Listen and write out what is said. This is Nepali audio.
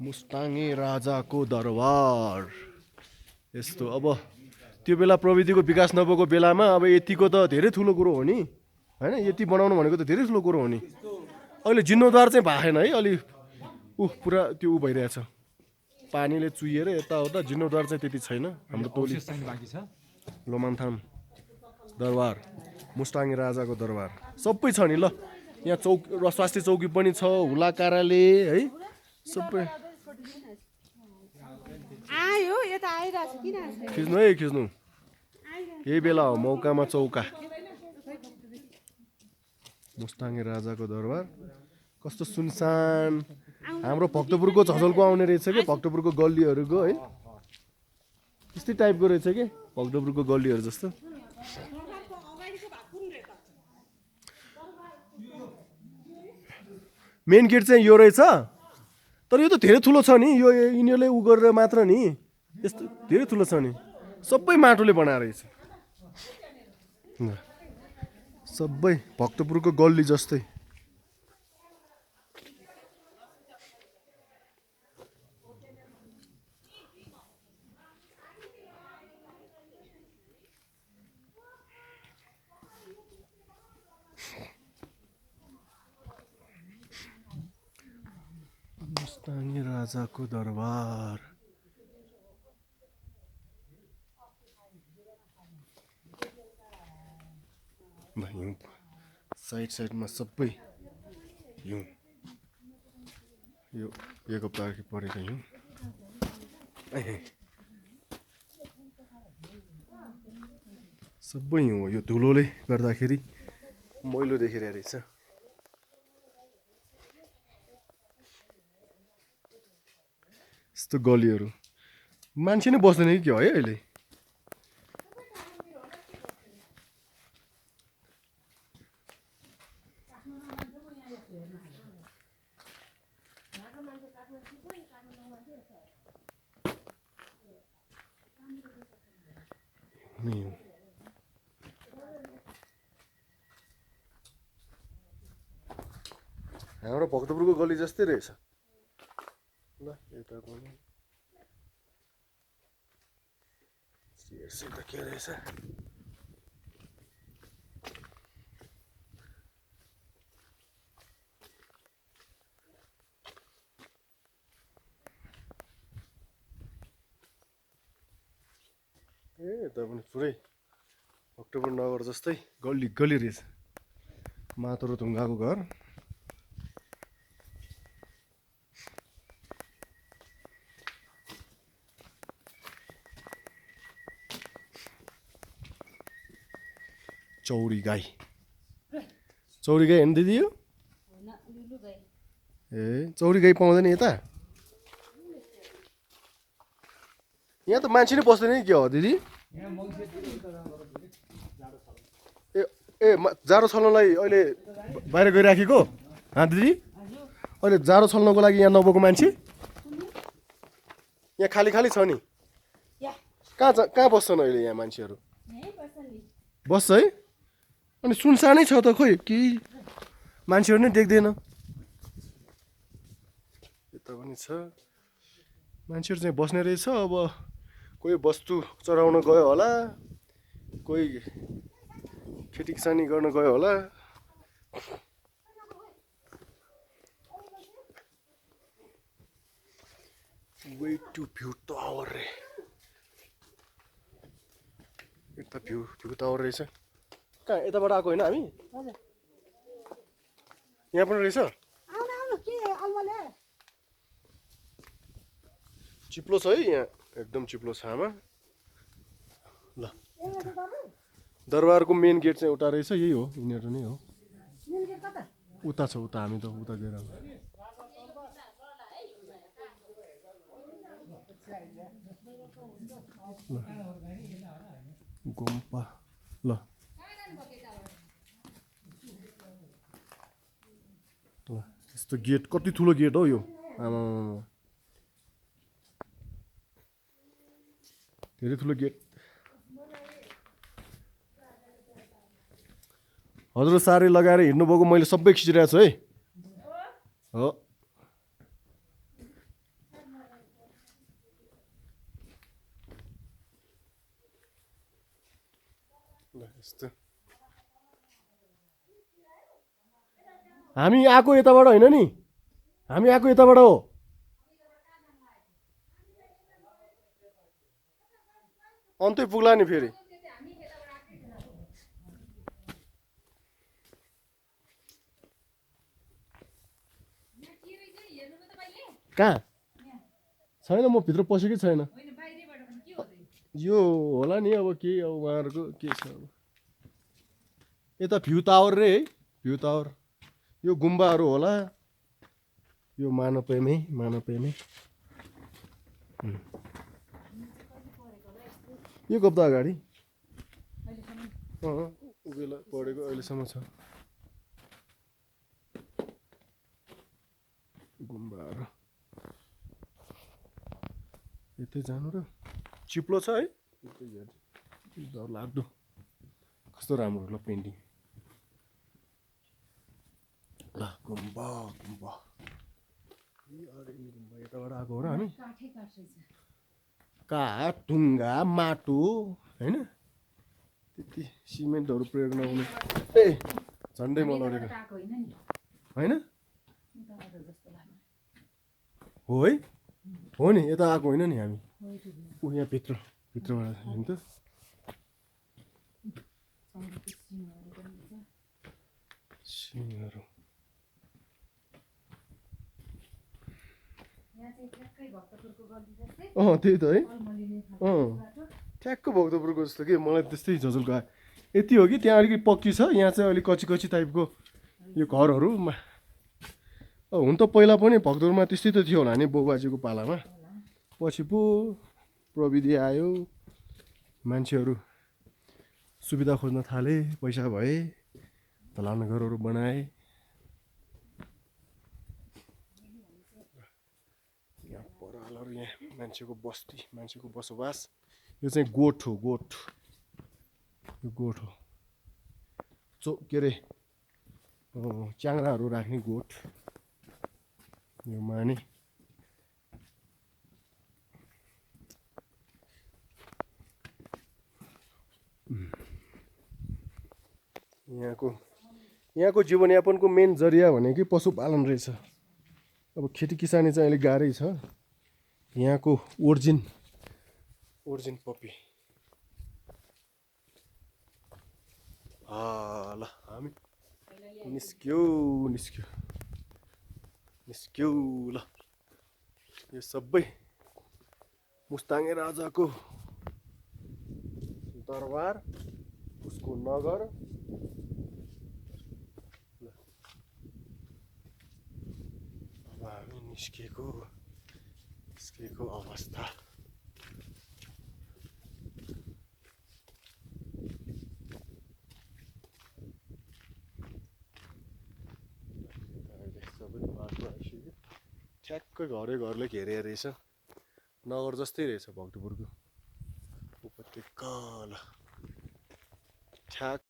मुस्ताङ्गे राजाको दरबार यस्तो। अब त्यो बेला प्रविधिको विकास नभएको बेलामा अब यतिको त धेरै ठुलो कुरो हो नि हैन, यति बनाउनु भनेको त धेरै ठुलो कुरो हो नि। अहिले जीर्णोद्धार चाहिँ भएन है, अलि पुरा त्यो भइरहेछ, पानीले चुहिएर यताउता। जीर्णोद्धार चाहिँ त्यति छैन। हाम्रो टोली लोमान्थाम दरबार, मुस्ताङ्गे राजाको दरबार सबै छ नि। ल यहाँ चौक र स्वास्थ्य चौकी पनि छ, हुला कार्यालय है, सबै। खिच्नु है, खिच्नु। यही बेला हो मौकामा चौका। मुस्ताङ्गे राजाको दरबार कस्तो सुनसान। हाम्रो भक्तपुरको झझल्को आउने रहेछ कि, भक्तपुरको गल्लीहरूको है, त्यस्तै टाइपको रहेछ कि भक्तपुरको गल्लीहरू जस्तो। मेन गेट चाहिँ यो रहेछ, तर यो त धेरै ठुलो छ नि। यो यिनीहरूले उ गरेर मात्र नि, यस्तो धेरै ठुलो छ नि। सबै माटोले बनाएर रहेछ, सबै भक्तपुरको गल्ली जस्तै। मुस्ताङ्गे राजाको दरबार। हिउँ साइड साइडमा सबै हिउँ, यो एक हप्तादेखि परेको हिउँ। सबै हिउँ हो, यो धुलोले गर्दाखेरि मैलो देखिरहेको रहेछ। यस्तो गलीहरू मान्छे नै बस्दैन कि के हो है अहिले। हाम्रो भक्तपुरको गली जस्तै रहेछ। ल यता पनि त के रहेछ। यता पनि पुरै भक्तपुर नगर जस्तै गल्ली गल्ली रहेछ। मातरो ढुङ्गाको घर। चौरी गाई, चौरी गाई हेर्नु दिदी? यो ए चौरी गाई पाउँदैन यता? यहाँ त मान्छे नै बस्दैन कि के हो दिदी? ए ए जाडो छल्नलाई अहिले बाहिर गइराखेको? दिदी अहिले जाडो छल्नको लागि यहाँ नभएको मान्छे यहाँ खाली खाली छ नि। कहाँ बस्छन् अहिले यहाँ मान्छेहरू? बस्छ है? अनि सुनसानै छ त, खोइ केही मान्छेहरू नै देख्दैन। यता पनि छ, मान्छेहरू चाहिँ बस्ने रहेछ। अब कोही वस्तु चढाउन गयो होला, कोही खेती किसानी गर्न गयो होला। वे टु भ्यू टावर, यता भ्यू टावर रहेछ। कहाँ यताबाट आएको होइन हामी? यहाँ पनि रहेछ। चिप्लो छ है यहाँ, एकदम चिप्लो छ आमा। ल दरबारको मेन गेट चाहिँ उता रहेछ। यही हो, यिनीहरू नै हो। उता छ, उता हामी त उता गएर गुम्पा। ल यस्तो गेट, कति ठुलो गेट हो यो, आमा धेरै ठुलो गेट। हजुर साडी लगाएर हिँड्नुभएको मैले सबै खिचिरहेको छु है। हो ल यस्तो हामी आएको यताबाट होइन नि हामी आएको यताबाट हो अन्तै पुग्ला नि फेरि कहाँ छैन म भित्र पसेकै छैन यो होला नि अब केही अब उहाँहरूको के छ अब यता भ्यू टावर रे है भ्यू टावर यो गुम्बाहरू होला यो मानवप्रेमी यो गप्दा अगाडि उभिएला पढेको अहिलेसम्म छ गुम्बाहरू यतै जानु र चिप्लो छ है डर लाग्दो कस्तो राम्रो ल पेन्टिङ ल गुम्बा गुम्बा यताबाट आएको हो र हामी काठ ढुङ्गा माटो होइन त्यति सिमेन्टहरू प्रयोग नहुने ए झन्डै मलडेको होइन हो है हो नि यता आएको होइन नि हामी ऊ यहाँ भित्रबाट हेर्नु त सिंहहरू त्यही त है ठ्याक्क भक्तपुरको जस्तो कि मलाई त्यस्तै झझुल्को आयो यति हो कि त्यहाँ अलिकति पक्की छ यहाँ चाहिँ अलिक कच्ची कच्ची टाइपको यो घरहरू हुन त पहिला पनि भक्तपुरमा त्यस्तै त थियो होला नि बाउबाजेको पालामा पछि पो प्रविधि आयो मान्छेहरू सुविधा खोज्न थाले पैसा भए दलान घरहरू बनाए यहाँ परालहरू यहाँ मान्छेको बस्ती मान्छेको बसोबास यो चाहिँ गोठ हो गोठ यो गोठ हो के अरे च्याङ्राहरू राख्ने गोठ यो माने यहाँको जीवनयापनको मेन जरिया भनेकै पशुपालन रहेछ अब खेती किसानी चाहिँ अलिक गाह्रै छ यहाँको ओरिजिन पपी ल हामी निस्क्यौ ल यो सबै मुस्ताङे राजाको दरबार उसको नगर अब हामी निस्केको अवस्था सबै बाटो आइसक्यो ठ्याक्कै घरले घेरे रहेछ नगर जस्तै रहेछ भक्तपुरको उपत्यका ल ठ्याक